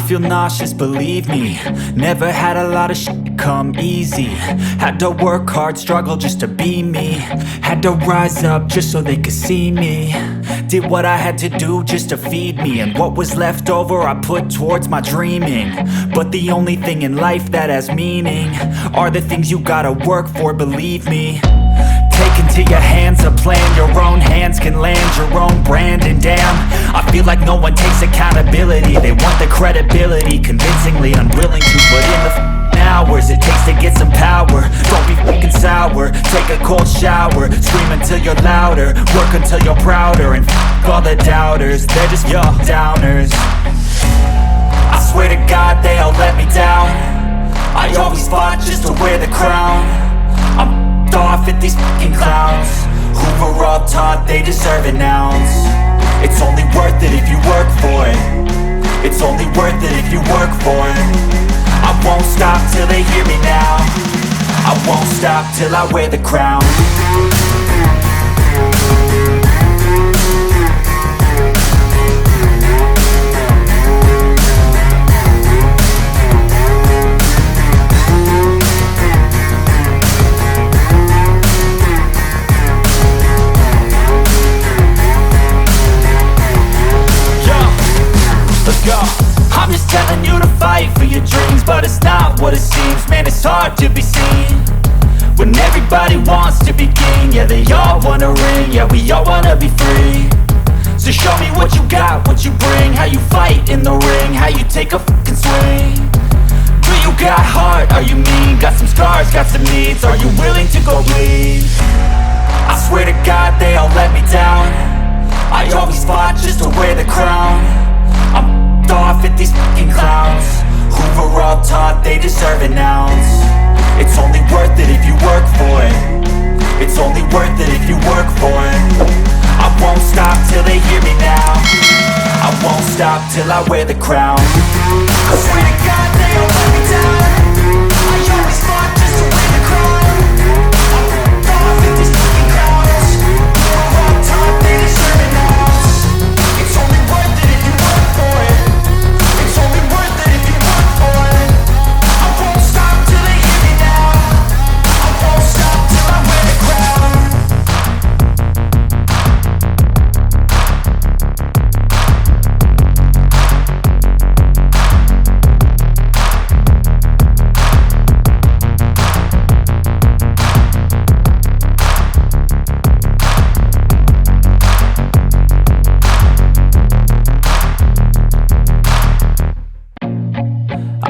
feel nauseous, believe me. Never had a lot of shit come easy. Had to work hard, struggle just to be me. Had to rise up just so they could see me. Did what I had to do just to feed me. And what was left over I put towards my dreaming. But the only thing in life that has meaning are the things you gotta work for, believe me. Take into your hands a plan, your own hands can land your own brand. And damn, I feel like no one takes accountability. They want the credibility, convincingly unwilling to put in the hours it takes to get some power. Don't be fucking sour, take a cold shower. Scream until you're louder, work until you're prouder. And all the doubters, they're just your downers. I swear to God they all let me down. I always fought just to wear the crown. I'm off at these fucking clowns who were all taught they deserve an ounce. It's only worth it if you work for it. It's only worth it if you work for it. I won't stop till they hear me now. I won't stop till I wear the crown. I'm just telling you to fight for your dreams, but it's not what it seems. Man, it's hard to be seen when everybody wants to be king. Yeah, they all wanna ring, yeah, we all wanna be free. So show me what you got, what you bring. How you fight in the ring, how you take a fucking swing. Do you got heart, are you mean? Got some scars, got some needs, are you willing to go bleed? I swear to God they all let me down. I always fought just to wear the crown. I'm off at these fucking clowns who were all taught they deserve an ounce. It's only worth it if you work for it. It's only worth it if you work for it. I won't stop till they hear me now. I won't stop till I wear the crown. I swear to God they all let me down. I always fought just to wear the crown. I'm off at these fucking clowns who were all taught they deserve an ounce. It's only worth it if you work for it. It's only worth it if you work for it. I won't stop till they hear me now. I won't stop till I wear the crown.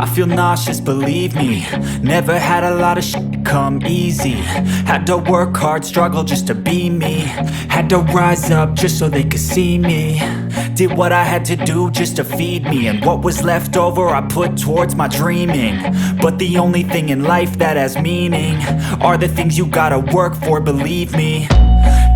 I feel nauseous, believe me. Never had a lot of shit come easy. Had to work hard, struggle just to be me. Had to rise up just so they could see me. Did what I had to do just to feed me. And what was left over I put towards my dreaming. But the only thing in life that has meaning are the things you gotta work for, believe me.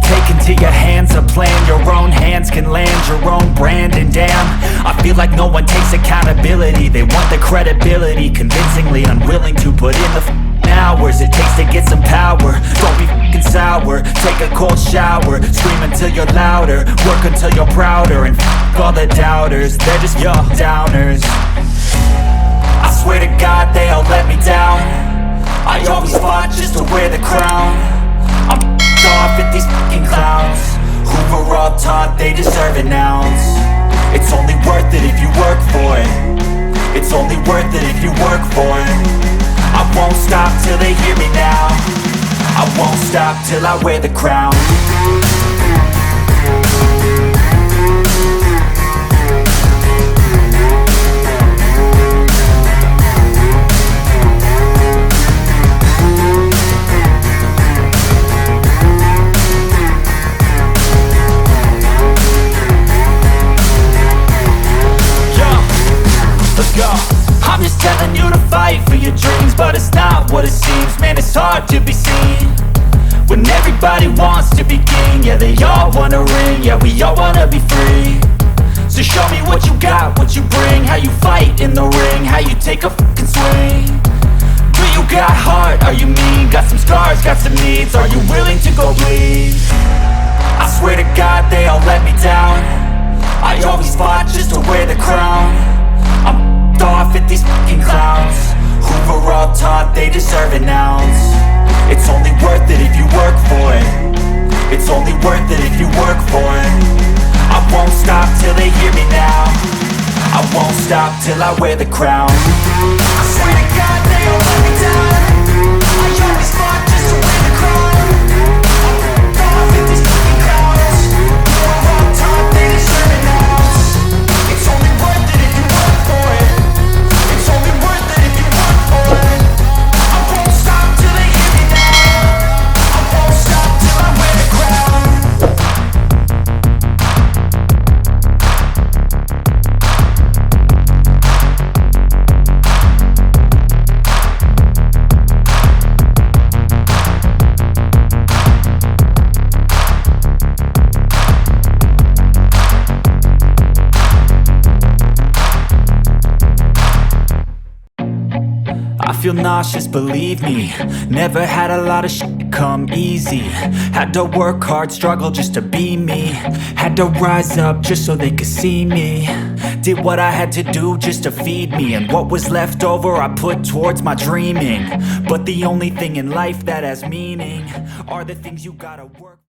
Take into your hands a plan, your own hands can land your own brand. And damn, I feel like no one takes accountability. They want the credibility, convincingly unwilling to put in the hours it takes to get some power. Don't be fucking sour, take a cold shower. Scream until you're louder, work until you're prouder. And all the doubters, they're just your downers. I swear to God they all let me down. I always fought just to wear the crown. I'm off at these fucking clowns who were all taught they deserve an ounce. It's only worth it if you work for it. It's only worth it if you work for it. I won't stop till they hear me now. I won't stop till I wear the crown. I'm just telling you to fight for your dreams, but it's not what it seems. Man, it's hard to be seen when everybody wants to be king. Yeah, they all wanna ring, yeah, we all wanna be free. So show me what you got, what you bring. How you fight in the ring, how you take a fucking swing. Do you got heart, are you mean? Got some scars, got some needs, are you willing to go bleed? I swear to God they all let me down. I always fought just to wear the crown. I'm deserve an ounce. It's only worth it if you work for it. It's only worth it if you work for it. I won't stop till they hear me now. I won't stop till I wear the crown. I swear to God they don't let me down. I always fought just to win the crown. I'm gone with these fucking crowds. You're all taught they deserve an ounce. It's only worth it if you work for it. It's only worth it if you work for it. I won't stop till they hear me now. I won't stop till I wear the crown. I feel nauseous, believe me. Never had a lot of shit come easy. Had to work hard, struggle just to be me. Had to rise up just so they could see me. Did what I had to do just to feed me. And what was left over I put towards my dreaming. But the only thing in life that has meaning are the things you gotta work